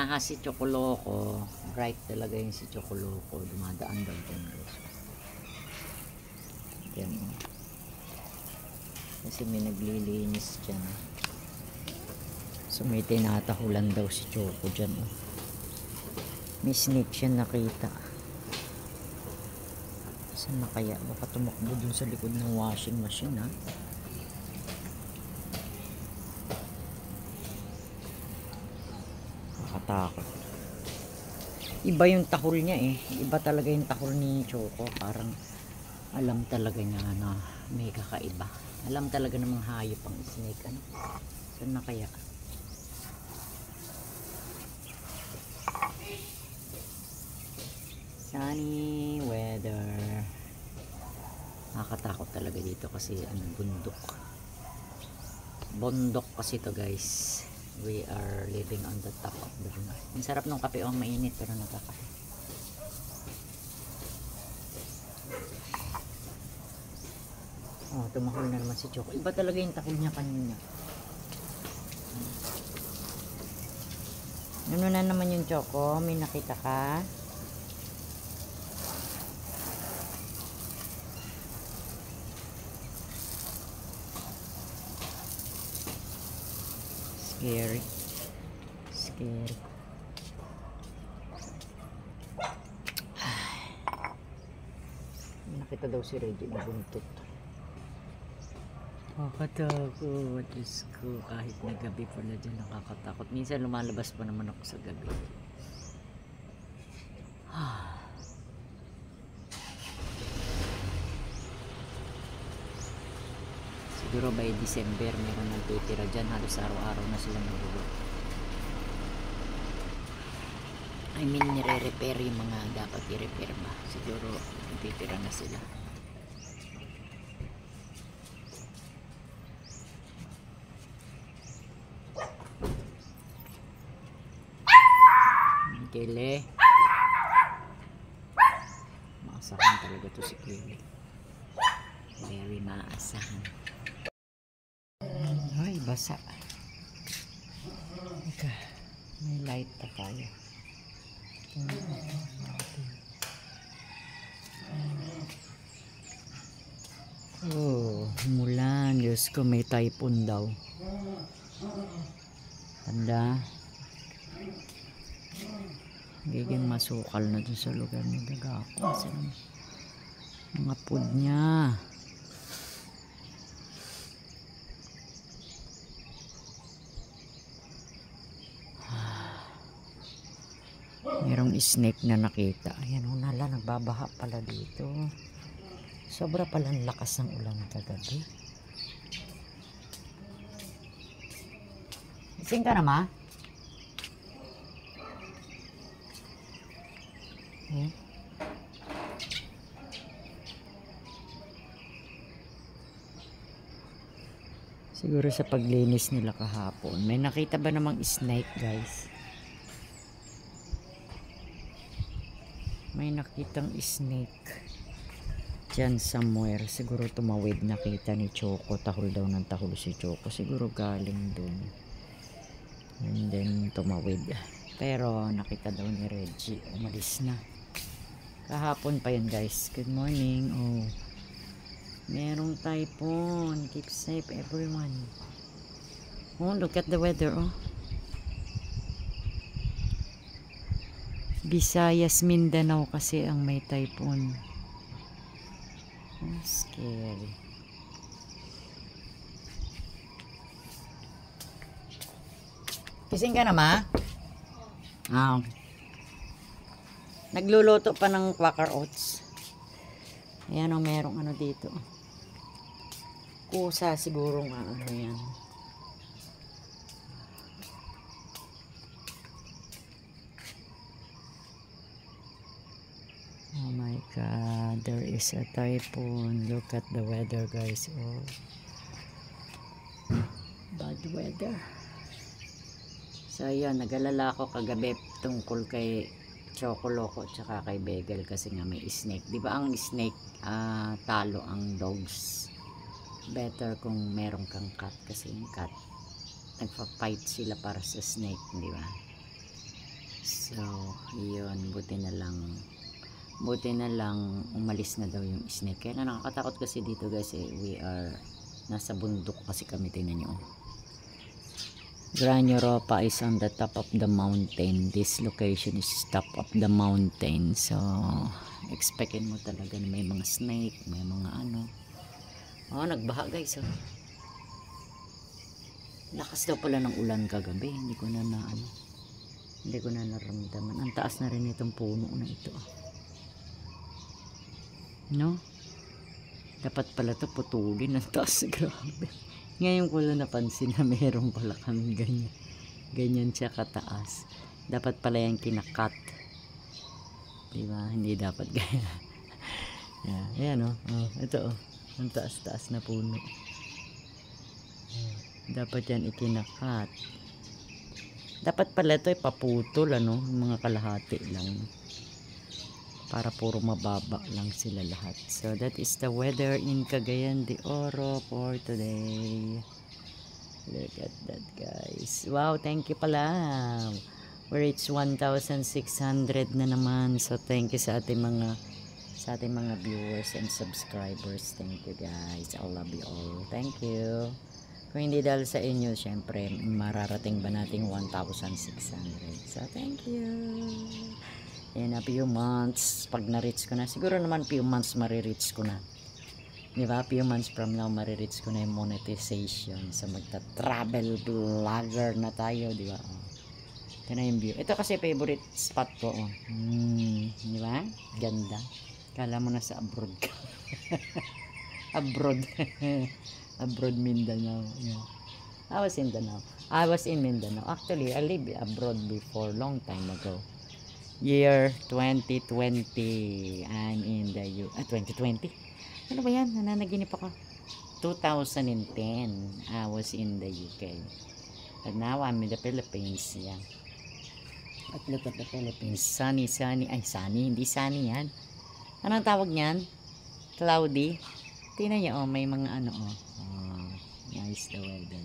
naha si Chocoloko, bright talaga yung si Chocoloko, dumadaan daw dyan guys. Yan o. Kasi may naglilinis dyan. So may tinatahulan daw si Choco dyan o. May snake siya nakita. Saan na kaya? Baka tumakbo dun sa likod ng washing machine ha. Nakatakot. Iba yung tahol niya eh. Iba talaga yung tahol ni Choco. Parang alam talaga niya na may kakaiba. Alam talaga namang hayop ang snake. Ano? Saan na kaya? Sunny weather. Nakakatakot talaga dito kasi bundok. Bundok kasi to guys. We are living on the top of the bundok. Ang sarap ng kape. Oh, mainit pero nakakape. Oh, tumahol na naman si Choco. Iba talaga yung takol niya kanina. Ano na naman yung Choco? May nakita ka? Scary. Scary. Nakita daw si Reggie na buntot. Nakakatakot. Diyos ko. Kahit na gabi pala dyan nakakatakot. Minsan lumalabas pa naman ako sa gabi. Siguro by December meron nang titira dyan. Halos araw-araw na sila nag-work. I mean nire-repair yung mga dapat i-repair ba. Siguro titira na sila. Kele. Maasahan talaga to si Kele. Very maasahan. Ay, basa. Ika, may light pa tayo. Oh, mulan. Diyos ko, may typhoon daw. Tanda. Giging masukal na dun sa lugar ni Dagako. Mga food niya. Merong snake na nakita. Ayan, unala, nagbabaha pala dito. Sobra palang lakas ng ulan kagabi. Ising ka na ma? Hmm? Siguro sa paglinis nila kahapon. May nakita ba namang snake guys? May nakitang snake dyan somewhere. Siguro tumawid, nakita ni Choco. Tahol daw ng tahol si Choco. Siguro galing dun. And then tumawid. Pero nakita daw ni Reggie. Umalis na. Kahapon pa yun guys. Good morning. Oh, merong typhoon. Keep safe everyone. Oh, look at the weather. Oh, Visayas, Mindanao kasi ang may typhoon. Oh, scary. Kising ka na ma? Ah, okay. Nagluluto pa ng Quaker Oats. Ayan o, merong ano dito. Kusa siguro nga ano yan. Oh my God, there is a typhoon. Look at the weather guys. Oh, bad weather. So yun, nag-alala ako kagabi tungkol kay Chocoloko tsaka kay Begal kasi nga may snake. Di ba ang snake talo ang dogs? Better kung meron kang cat kasi yung cat nagpa-fight sila para sa snake, di ba? So, yun, buti na lang umalis na daw yung snake. Kaya nakakatakot kasi dito guys we are nasa bundok kasi kami, tingnan nyo. Gran Europa is on the top of the mountain. This location is top of the mountain. So, expectin mo talaga na may mga snake, may mga ano. Oh, nagbaha guys. Oh. Lakas daw pala ng ulan kagabi. Hindi ko na naramdaman. Ang taas na rin itong puno na ito. No? Dapat pala ito putulin. Ang taas. Grabe. Ngayon ko lang napansin na meron pala kami ganyan. Ganyan siya kataas. Dapat pala yan kinakat. Diba? Hindi dapat gaya. Ayan o. Ito o. Ang taas-taas na puno. Dapat yan ikinakat. Dapat pala ito paputol ano. Mga kalahati lang. Para puro mababa lang sila lahat. So that is the weather in Cagayan de Oro for today. Look at that guys. Wow, thank you pala. We reached 1,600 na naman. So thank you sa ating mga viewers and subscribers. Thank you guys. I love you all. Thank you. Kung hindi dahil sa inyo, syempre mararating ba nating 1,600. So thank you. In a few months, pag na-reach ko na, siguro naman few months marireach ko na. Diba? Few months from now, marireach ko na yung monetization. So, magta-travel vlogger na tayo, diba? Ito na yung view. Ito kasi favorite spot ko, oh. Diba? Ganda. Kala mo na sa abroad ka. Abroad. Abroad, Mindanao. Yeah. I was in Mindanao. Actually, I lived abroad before, long time ago. Year 2020, I'm in the 2020. Ano ba yan? Nananaginip ako. 2010, I was in the UK. But now I'm in the Philippines. Yeah. But look at the Philippines. Sunny. Ay, sunny. Hindi sunny yan. Anong tawag niyan? Cloudy. Tingnan niyo, oh, may mga ano, oh. Oh, nice the weather.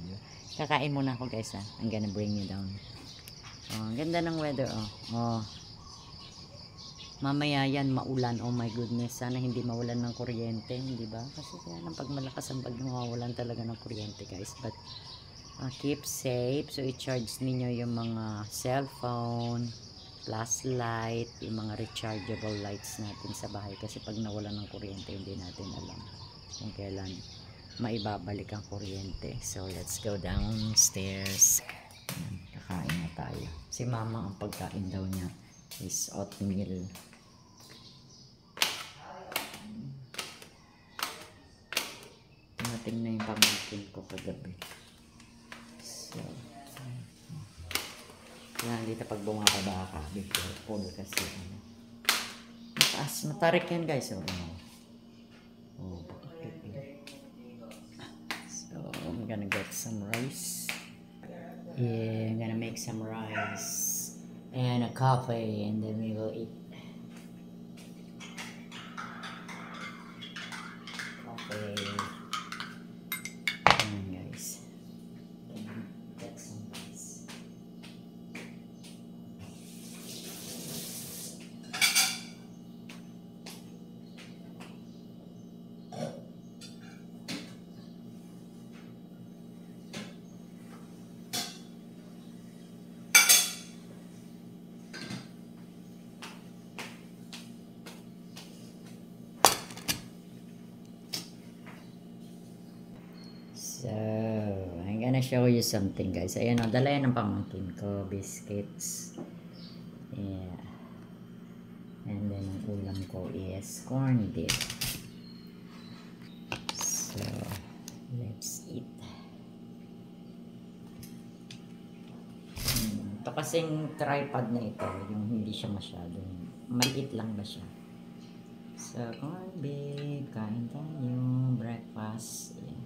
Kakain muna ako guys, ha. I'm gonna bring you down. Oh, ang ganda ng weather, oh. Oh. Mamaya yan maulan. Oh my goodness, sana hindi mawalan ng kuryente, hindi ba? Kasi kaya nang pag malakas ang bagyo, mawawalan talaga ng kuryente guys. But keep safe. So i-charge ninyo yung mga cellphone, flashlight, yung mga rechargeable lights natin sa bahay. Kasi pag nawalan ng kuryente, hindi natin alam kung kailan maibabalik ang kuryente. So let's go downstairs. Kakain na tayo. Si mama, ang pagkain daw niya is oatmeal. Tumating na yung pamangkin ko kagabi. So, yan dito pag bumababa ka, be careful kasi mataas, matarik yan guys. So, so I'm gonna get some rice. Yeah, I'm gonna make some rice and a coffee, and then we will eat. Coffee. Guys. Get some rice. So, I'm gonna show you something guys. Ayan o, dala yan ng pamangkin ko. Biscuits. Yeah. And then, ang ulam ko is corn dip. So, let's eat. Ito kasing tripod na ito, yung hindi siya masyadong, maliit lang ba siya. So, corn dip. Kain tayo. Breakfast. Yeah.